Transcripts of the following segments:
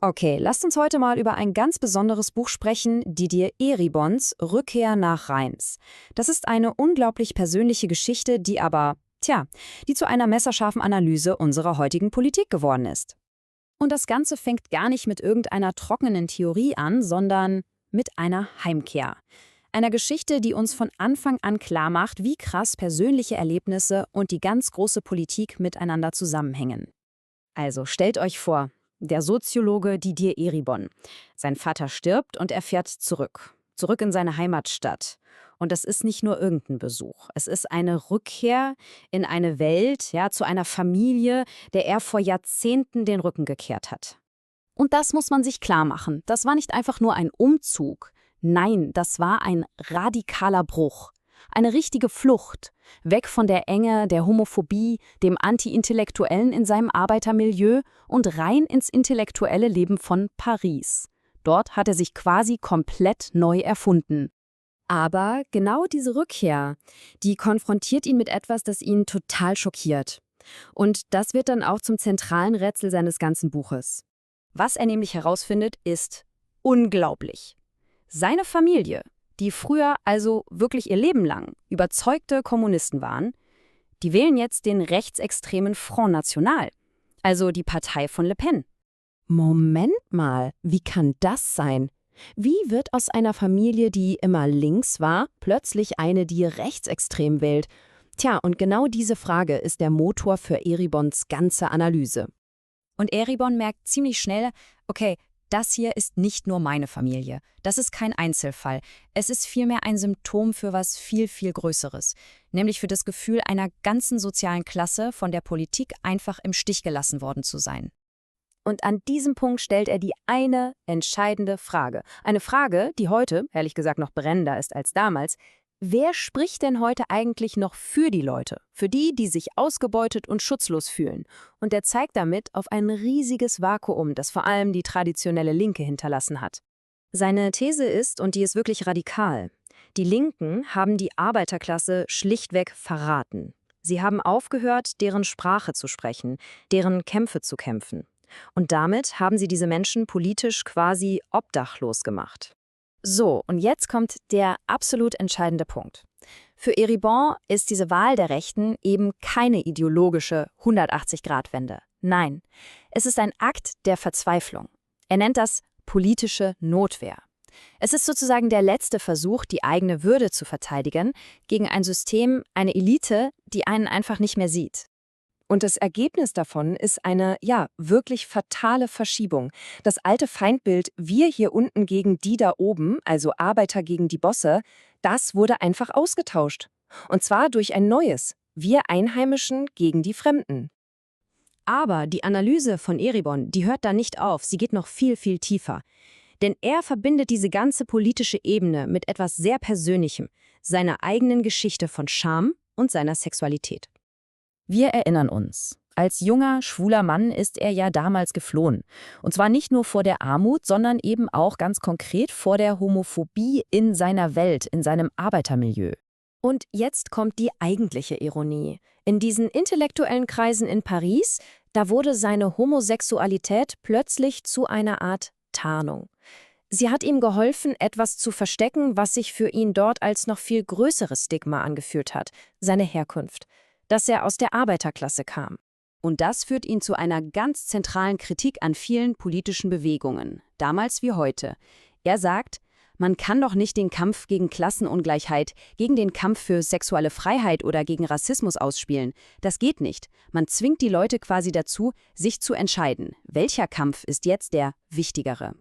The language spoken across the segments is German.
Okay, lasst uns heute mal über ein ganz besonderes Buch sprechen, Didier Eribons Rückkehr nach Reims. Das ist eine unglaublich persönliche Geschichte, die zu einer messerscharfen Analyse unserer heutigen Politik geworden ist. Und das Ganze fängt gar nicht mit irgendeiner trockenen Theorie an, sondern mit einer Heimkehr. Einer Geschichte, die uns von Anfang an klar macht, wie krass persönliche Erlebnisse und die ganz große Politik miteinander zusammenhängen. Also stellt euch vor, der Soziologe Didier Eribon. Sein Vater stirbt und er fährt zurück in seine Heimatstadt. Und das ist nicht nur irgendein Besuch. Es ist eine Rückkehr in eine Welt, ja, zu einer Familie, der er vor Jahrzehnten den Rücken gekehrt hat. Und das muss man sich klar machen. Das war nicht einfach nur ein Umzug. Nein, das war ein radikaler Bruch. Eine richtige Flucht. Weg von der Enge, der Homophobie, dem Anti-Intellektuellen in seinem Arbeitermilieu und rein ins intellektuelle Leben von Paris. Dort hat er sich quasi komplett neu erfunden. Aber genau diese Rückkehr, die konfrontiert ihn mit etwas, das ihn total schockiert. Und das wird dann auch zum zentralen Rätsel seines ganzen Buches. Was er nämlich herausfindet, ist unglaublich. Seine Familie, die früher also wirklich ihr Leben lang überzeugte Kommunisten waren, die wählen jetzt den rechtsextremen Front National, also die Partei von Le Pen. Moment mal, wie kann das sein? Wie wird aus einer Familie, die immer links war, plötzlich eine, die rechtsextrem wählt? Tja, und genau diese Frage ist der Motor für Eribons ganze Analyse. Und Eribon merkt ziemlich schnell, okay, das hier ist nicht nur meine Familie. Das ist kein Einzelfall. Es ist vielmehr ein Symptom für was viel, viel Größeres. Nämlich für das Gefühl einer ganzen sozialen Klasse von der Politik einfach im Stich gelassen worden zu sein. Und an diesem Punkt stellt er die eine entscheidende Frage. Eine Frage, die heute, ehrlich gesagt, noch brennender ist als damals. Wer spricht denn heute eigentlich noch für die Leute? Für die, die sich ausgebeutet und schutzlos fühlen. Und er zeigt damit auf ein riesiges Vakuum, das vor allem die traditionelle Linke hinterlassen hat. Seine These ist, und die ist wirklich radikal, die Linken haben die Arbeiterklasse schlichtweg verraten. Sie haben aufgehört, deren Sprache zu sprechen, deren Kämpfe zu kämpfen. Und damit haben sie diese Menschen politisch quasi obdachlos gemacht. So, und jetzt kommt der absolut entscheidende Punkt. Für Eribon ist diese Wahl der Rechten eben keine ideologische 180-Grad-Wende. Nein, es ist ein Akt der Verzweiflung. Er nennt das politische Notwehr. Es ist sozusagen der letzte Versuch, die eigene Würde zu verteidigen, gegen ein System, eine Elite, die einen einfach nicht mehr sieht. Und das Ergebnis davon ist eine, wirklich fatale Verschiebung. Das alte Feindbild, wir hier unten gegen die da oben, also Arbeiter gegen die Bosse, das wurde einfach ausgetauscht. Und zwar durch ein neues, wir Einheimischen gegen die Fremden. Aber die Analyse von Eribon, die hört da nicht auf, sie geht noch viel, viel tiefer. Denn er verbindet diese ganze politische Ebene mit etwas sehr Persönlichem, seiner eigenen Geschichte von Scham und seiner Sexualität. Wir erinnern uns. Als junger, schwuler Mann ist er ja damals geflohen. Und zwar nicht nur vor der Armut, sondern eben auch ganz konkret vor der Homophobie in seiner Welt, in seinem Arbeitermilieu. Und jetzt kommt die eigentliche Ironie. In diesen intellektuellen Kreisen in Paris, da wurde seine Homosexualität plötzlich zu einer Art Tarnung. Sie hat ihm geholfen, etwas zu verstecken, was sich für ihn dort als noch viel größeres Stigma angefühlt hat, seine Herkunft. Dass er aus der Arbeiterklasse kam. Und das führt ihn zu einer ganz zentralen Kritik an vielen politischen Bewegungen, damals wie heute. Er sagt, man kann doch nicht den Kampf gegen Klassenungleichheit, gegen den Kampf für sexuelle Freiheit oder gegen Rassismus ausspielen. Das geht nicht. Man zwingt die Leute quasi dazu, sich zu entscheiden, welcher Kampf ist jetzt der wichtigere.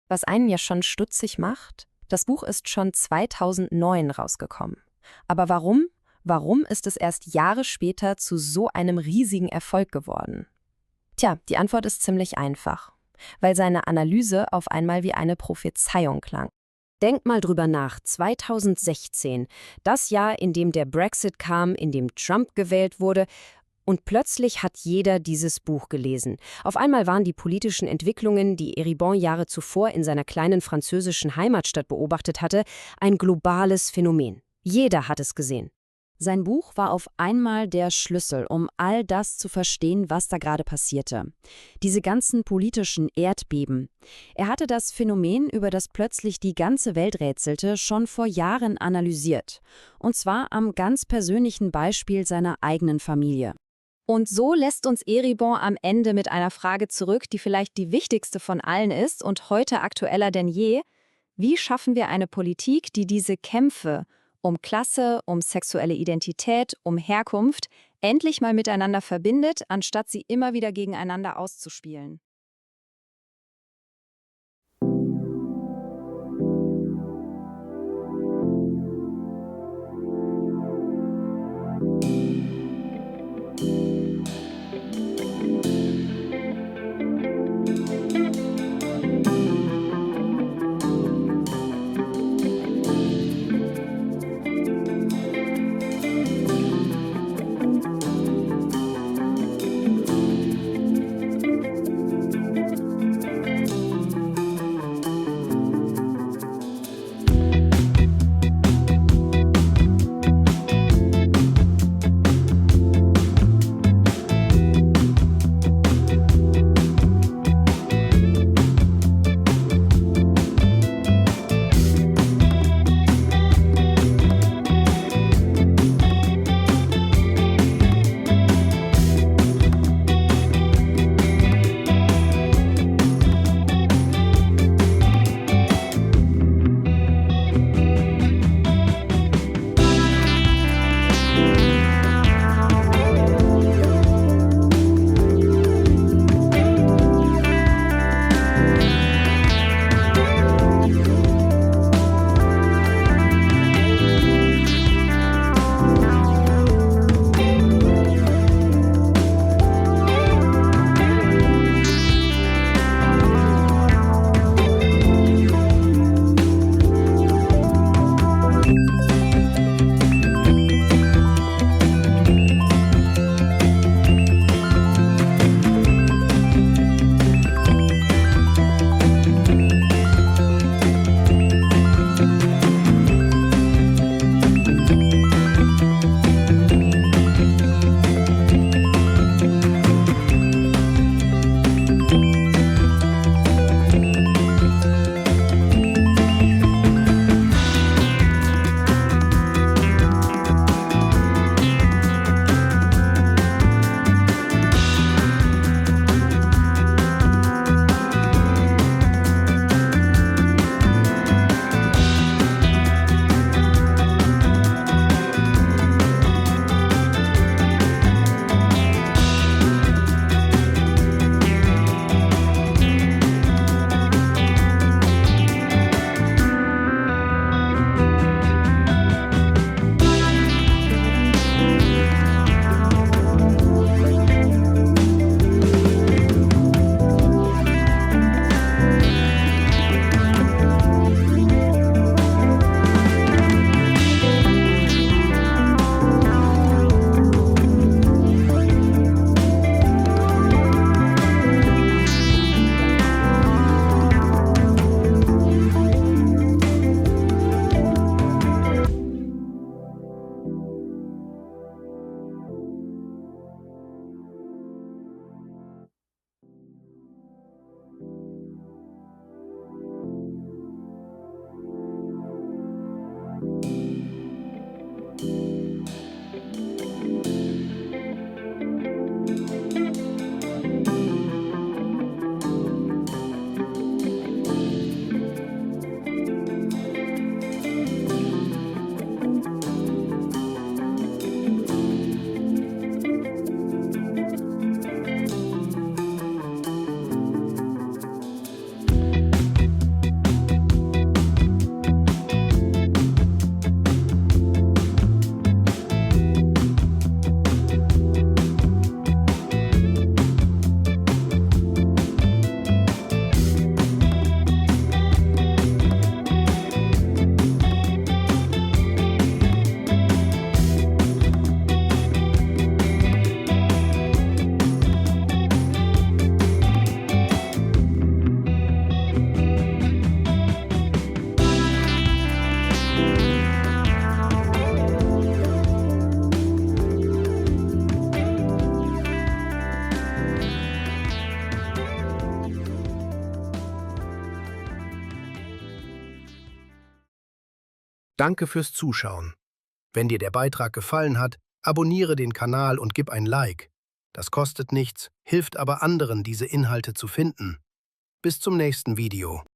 Was einen ja schon stutzig macht, das Buch ist schon 2009 rausgekommen. Aber warum? Warum ist es erst Jahre später zu so einem riesigen Erfolg geworden? Tja, die Antwort ist ziemlich einfach. Weil seine Analyse auf einmal wie eine Prophezeiung klang. Denkt mal drüber nach, 2016, das Jahr, in dem der Brexit kam, in dem Trump gewählt wurde, und plötzlich hat jeder dieses Buch gelesen. Auf einmal waren die politischen Entwicklungen, die Eribon Jahre zuvor in seiner kleinen französischen Heimatstadt beobachtet hatte, ein globales Phänomen. Jeder hat es gesehen. Sein Buch war auf einmal der Schlüssel, um all das zu verstehen, was da gerade passierte. Diese ganzen politischen Erdbeben. Er hatte das Phänomen, über das plötzlich die ganze Welt rätselte, schon vor Jahren analysiert. Und zwar am ganz persönlichen Beispiel seiner eigenen Familie. Und so lässt uns Eribon am Ende mit einer Frage zurück, die vielleicht die wichtigste von allen ist und heute aktueller denn je. Wie schaffen wir eine Politik, die diese Kämpfe um Klasse, um sexuelle Identität, um Herkunft endlich mal miteinander verbindet, anstatt sie immer wieder gegeneinander auszuspielen? Danke fürs Zuschauen. Wenn dir der Beitrag gefallen hat, abonniere den Kanal und gib ein Like. Das kostet nichts, hilft aber anderen, diese Inhalte zu finden. Bis zum nächsten Video.